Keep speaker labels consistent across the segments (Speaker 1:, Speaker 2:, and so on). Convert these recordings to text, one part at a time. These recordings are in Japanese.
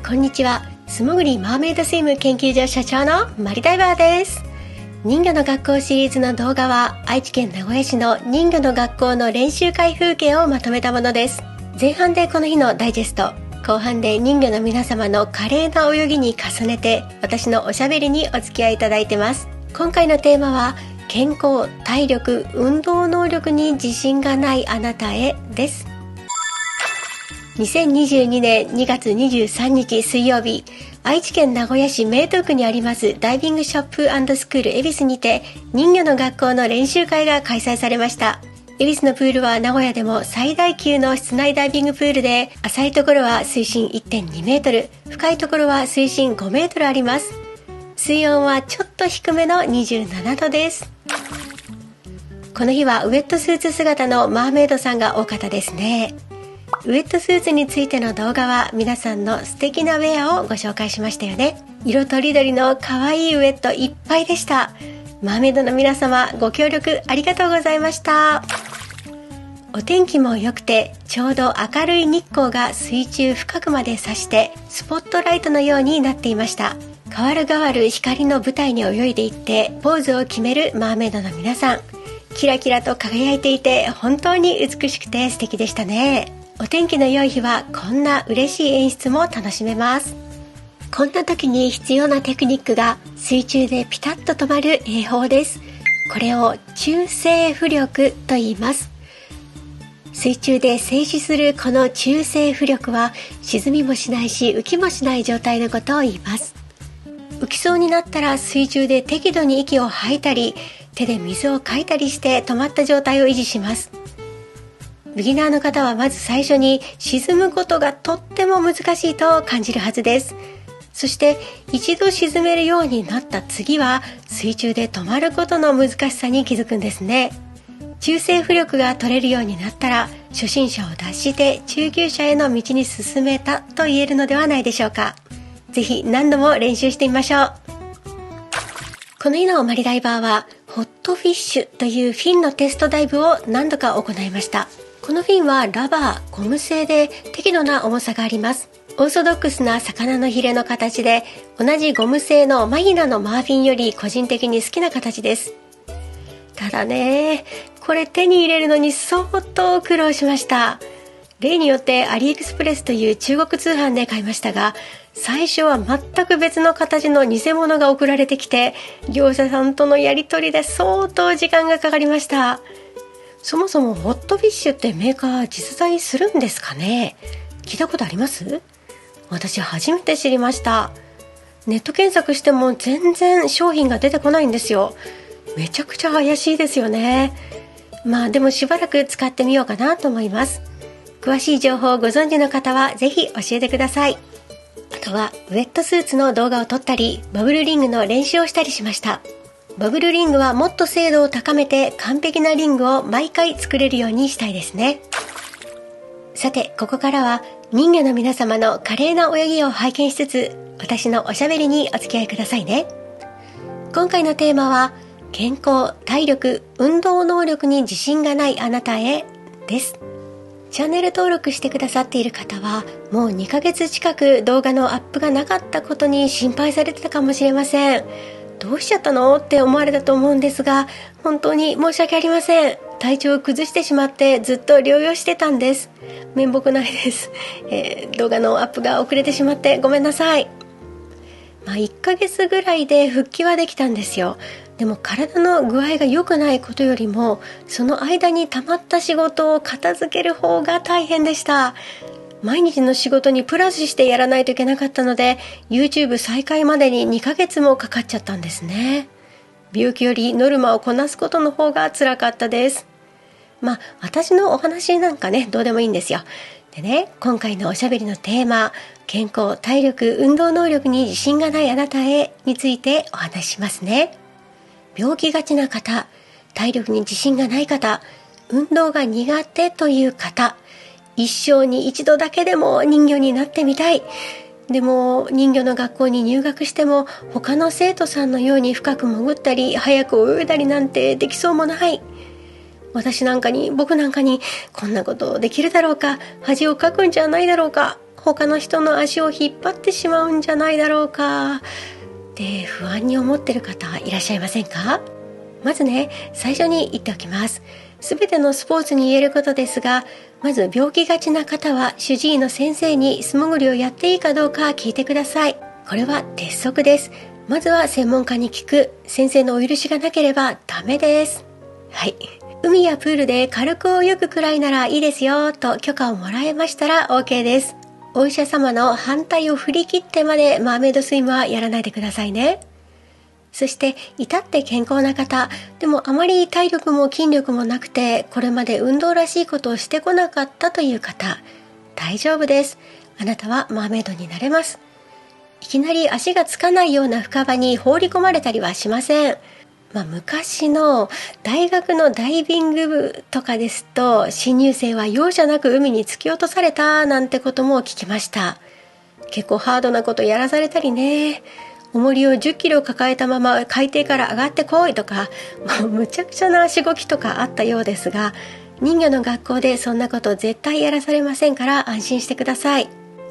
Speaker 1: こんにちは。素潜りマーメイドスイム研究所所長のマリダイバーです。人魚の学校シリーズの動画は愛知県名古屋市の人魚の学校の練習会風景をまとめたものです。前半でこの日のダイジェスト、後半で人魚の皆様の華麗な泳ぎに重ねて私のおしゃべりにお付き合いいただいてます。今回のテーマは健康、体力、運動能力に自信がないあなたへです。2022年2月23日水曜日、愛知県名古屋市名東区にありますダイビングショップ&スクール恵比寿にて人魚の学校の練習会が開催されました。恵比寿のプールは名古屋でも最大級の室内ダイビングプールで、浅いところは水深 1.2 メートル、深いところは水深5メートルあります。水温はちょっと低めの27度です。この日はウェットスーツ姿のマーメイドさんが多かったですね。ウェットスーツについての動画は皆さんの素敵なウェアをご紹介しましたよね。色とりどりの可愛いウェットいっぱいでした。マーメイドの皆様、ご協力ありがとうございました。お天気も良くて、ちょうど明るい日光が水中深くまで差してスポットライトのようになっていました。変わる変わる光の舞台に泳いでいってポーズを決めるマーメイドの皆さん、キラキラと輝いていて本当に美しくて素敵でしたね。お天気の良い日はこんな嬉しい演出も楽しめます。こんな時に必要なテクニックが水中でピタッと止まる泳法です。これを中性浮力と言います。水中で静止するこの中性浮力は沈みもしないし浮きもしない状態のことを言います。浮きそうになったら水中で適度に息を吐いたり手で水をかいたりして止まった状態を維持します。ビギナーの方はまず最初に沈むことがとっても難しいと感じるはずです。そして一度沈めるようになった次は水中で止まることの難しさに気づくんですね。中性浮力が取れるようになったら初心者を脱して中級者への道に進めたと言えるのではないでしょうか。ぜひ何度も練習してみましょう。この日のマリダイバーはホットフィッシュというフィンのテストダイブを何度か行いました。このフィンはラバー、ゴム製で適度な重さがあります。オーソドックスな魚のヒレの形で同じゴム製のマヒナのマーフィンより個人的に好きな形です。ただね、これ手に入れるのに相当苦労しました。例によってアリエクスプレスという中国通販で買いましたが、最初は全く別の形の偽物が送られてきて、業者さんとのやり取りで相当時間がかかりました。そもそもホットフィッシュってメーカー実在するんですかね？聞いたことあります？私初めて知りました。ネット検索しても全然商品が出てこないんですよ。めちゃくちゃ怪しいですよね。まあでもしばらく使ってみようかなと思います。詳しい情報をご存知の方はぜひ教えてください。あとはウェットスーツの動画を撮ったりバブルリングの練習をしたりしました。バブルリングはもっと精度を高めて完璧なリングを毎回作れるようにしたいですね。さて、ここからは人魚の皆様の華麗な泳ぎを拝見しつつ私のおしゃべりにお付き合いくださいね。今回のテーマは健康、体力、運動能力に自信がないあなたへです。チャンネル登録してくださっている方はもう2ヶ月近く動画のアップがなかったことに心配されてたかもしれません。どうしちゃったのって思われたと思うんですが、本当に申し訳ありません。体調を崩してしまってずっと療養してたんです。面目ないです。動画のアップが遅れてしまってごめんなさい。1ヶ月ぐらいで復帰はできたんですよ。でも体の具合が良くないことよりもその間に溜まった仕事を片付ける方が大変でした。毎日の仕事にプラスしてやらないといけなかったので YouTube 再開までに2ヶ月もかかっちゃったんですね。病気よりノルマをこなすことの方が辛かったです。私のお話なんかねどうでもいいんですよ。でね、今回のおしゃべりのテーマ、健康、体力、運動能力に自信がないあなたへについてお話ししますね。病気がちな方、体力に自信がない方、運動が苦手という方、一生に一度だけでも人魚になってみたい。でも人魚の学校に入学しても他の生徒さんのように深く潜ったり早く泳いだりなんてできそうもない。僕なんかにこんなことできるだろうか、恥をかくんじゃないだろうか、他の人の足を引っ張ってしまうんじゃないだろうかって不安に思ってる方いらっしゃいませんか？まずね、最初に言っておきます。すべてのスポーツに言えることですが、まず病気がちな方は主治医の先生に素潜りをやっていいかどうか聞いてください。これは鉄則です。まずは専門家に聞く。先生のお許しがなければダメです。はい。海やプールで軽く泳ぐくらいならいいですよと許可をもらえましたら OK です。お医者様の反対を振り切ってまでマーメイドスイムはやらないでくださいね。そして至って健康な方、でもあまり体力も筋力もなくてこれまで運動らしいことをしてこなかったという方、大丈夫です。あなたはマーメイドになれます。いきなり足がつかないような深場に放り込まれたりはしません。昔の大学のダイビング部とかですと、新入生は容赦なく海に突き落とされたなんてことも聞きました。結構ハードなことやらされたりね。重りを10キロ抱えたまま海底から上がってこいとか、むちゃくちゃなしごきとかあったようですが、人魚の学校でそんなこと絶対やらされませんから安心してください。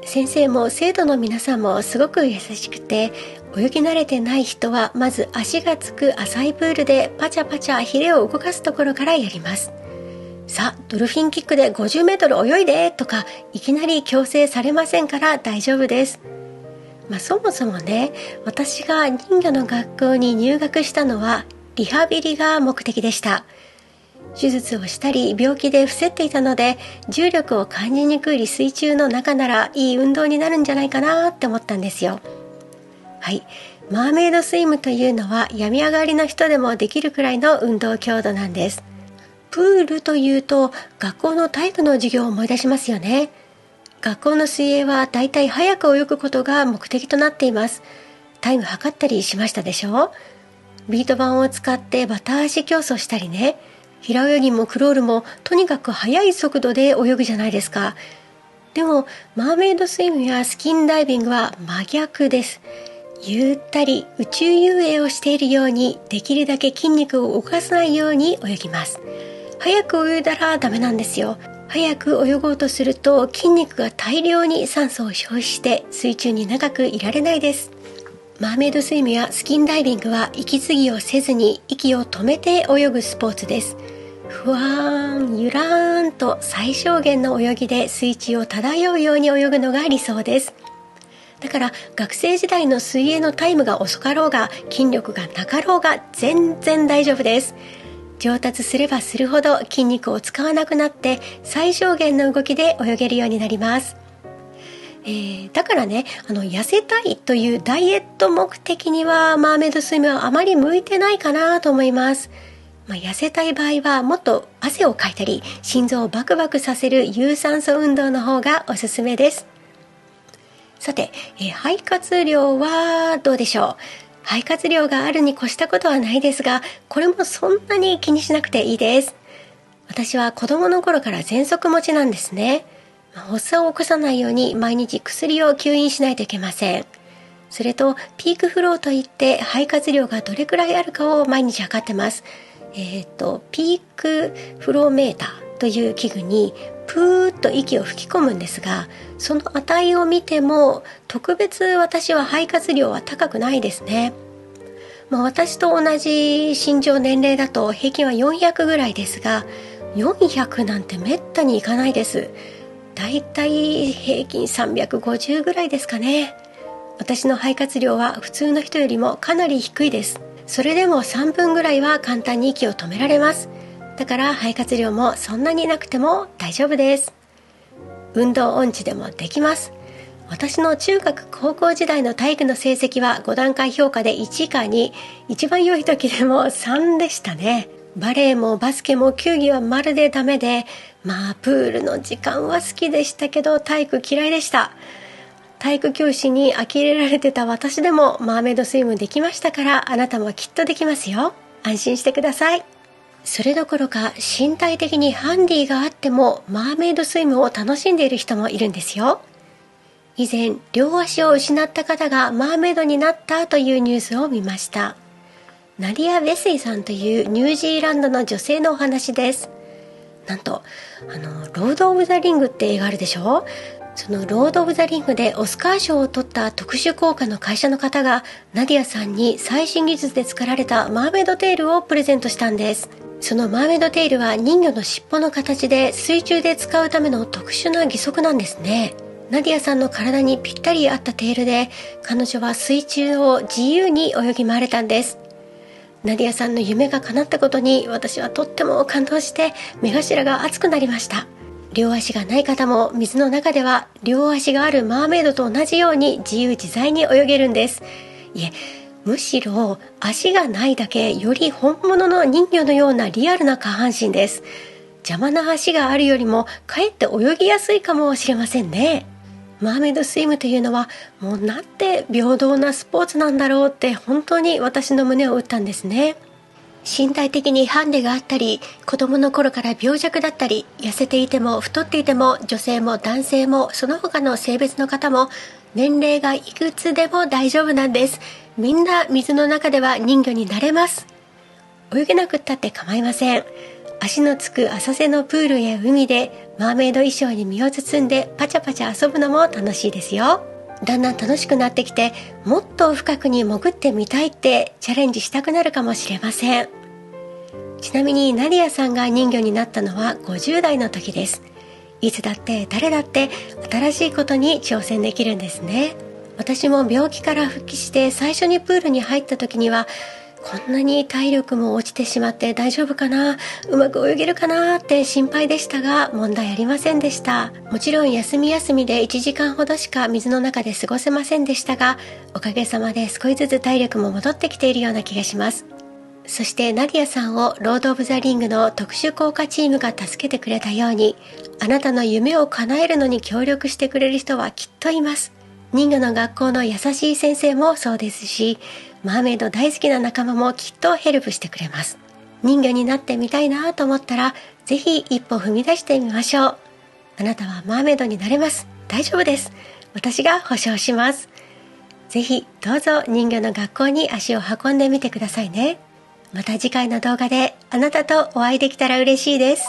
Speaker 1: 先生も生徒の皆さんもすごく優しくて、泳ぎ慣れてない人はまず足がつく浅いプールでパチャパチャヒレを動かすところからやります。さあドルフィンキックで50メートル泳いでとかいきなり強制されませんから大丈夫です。そもそもね、私が人魚の学校に入学したのはリハビリが目的でした。手術をしたり病気で伏せっていたので、重力を感じにくい水中の中ならいい運動になるんじゃないかなって思ったんですよ。はい、マーメイドスイムというのは病み上がりの人でもできるくらいの運動強度なんです。プールというと学校の体育の授業を思い出しますよね。学校の水泳はだいたい早く泳ぐことが目的となっています。タイム測ったりしましたでしょ。ビート板を使ってバタ足競争したりね。平泳ぎもクロールもとにかく速い速度で泳ぐじゃないですか。でもマーメイドスイムやスキンダイビングは真逆です。ゆったり宇宙遊泳をしているように、できるだけ筋肉を動かさないように泳ぎます。早く泳いだらダメなんですよ。早く泳ごうとすると筋肉が大量に酸素を消費して水中に長くいられないです。マーメイドスイムやスキンダイビングは息継ぎをせずに息を止めて泳ぐスポーツです。ふわーんゆらーんと最小限の泳ぎで水中を漂うように泳ぐのが理想です。だから学生時代の水泳のタイムが遅かろうが筋力がなかろうが全然大丈夫です。上達すればするほど筋肉を使わなくなって最小限の動きで泳げるようになります。だからね、痩せたいというダイエット目的にはマーメイドスイムはあまり向いてないかなと思います。痩せたい場合はもっと汗をかいたり心臓をバクバクさせる有酸素運動の方がおすすめです。さて、肺活量はどうでしょう。肺活量があるに越したことはないですが、これもそんなに気にしなくていいです。私は子供の頃から喘息持ちなんですね。発作を起こさないように毎日薬を吸引しないといけません。それとピークフローといって肺活量がどれくらいあるかを毎日測ってます。ピークフローメーターという器具にプーッと息を吹き込むんですが、その値を見ても特別私は肺活量は高くないですね。私と同じ身長年齢だと平均は400ぐらいですが、400なんてめったにいかないです。だいたい平均350ぐらいですかね。私の肺活量は普通の人よりもかなり低いです。それでも3分ぐらいは簡単に息を止められます。だから肺活量もそんなになくても大丈夫です。運動音痴でもできます。私の中学高校時代の体育の成績は5段階評価で1か2、一番良い時でも3でしたね。バレーもバスケも球技はまるでダメで、プールの時間は好きでしたけど体育嫌いでした。体育教師に呆れられてた私でもマーメイドスイムできましたから、あなたもきっとできますよ。安心してください。それどころか身体的にハンディがあってもマーメイドスイムを楽しんでいる人もいるんですよ。以前両足を失った方がマーメイドになったというニュースを見ました。ナディア・ベセイさんというニュージーランドの女性のお話です。なんとロード・オブ・ザ・リングって映画あるでしょ。そのロード・オブ・ザ・リングでオスカー賞を取った特殊効果の会社の方がナディアさんに最新技術で作られたマーメイドテールをプレゼントしたんです。そのマーメイドテールは人魚の尻尾の形で水中で使うための特殊な義足なんですね。ナディアさんの体にぴったり合ったテールで彼女は水中を自由に泳ぎ回れたんです。ナディアさんの夢が叶ったことに私はとっても感動して目頭が熱くなりました。両足がない方も水の中では両足があるマーメイドと同じように自由自在に泳げるんです。いえ、むしろ足がないだけより本物の人魚のようなリアルな下半身です。邪魔な足があるよりもかえって泳ぎやすいかもしれませんね。マーメイドスイムというのはもうなんて平等なスポーツなんだろうって本当に私の胸を打ったんですね。身体的にハンデがあったり、子供の頃から病弱だったり、痩せていても太っていても、女性も男性もその他の性別の方も年齢がいくつでも大丈夫なんです。みんな水の中では人魚になれます。泳げなくったって構いません。足のつく浅瀬のプールや海でマーメイド衣装に身を包んでパチャパチャ遊ぶのも楽しいですよ。だんだん楽しくなってきて、もっと深くに潜ってみたいってチャレンジしたくなるかもしれません。ちなみにナディアさんが人魚になったのは50代の時です。いつだって誰だって新しいことに挑戦できるんですね。私も病気から復帰して最初にプールに入った時にはこんなに体力も落ちてしまって大丈夫かな、うまく泳げるかなって心配でしたが問題ありませんでした。もちろん休み休みで1時間ほどしか水の中で過ごせませんでしたが、おかげさまで少しずつ体力も戻ってきているような気がします。そしてナディアさんをロード・オブ・ザ・リングの特殊効果チームが助けてくれたように、あなたの夢を叶えるのに協力してくれる人はきっといます。人魚の学校の優しい先生もそうですし、マーメイド大好きな仲間もきっとヘルプしてくれます。人魚になってみたいなと思ったら、ぜひ一歩踏み出してみましょう。あなたはマーメイドになれます。大丈夫です。私が保証します。ぜひどうぞ人魚の学校に足を運んでみてくださいね。また次回の動画であなたとお会いできたら嬉しいです。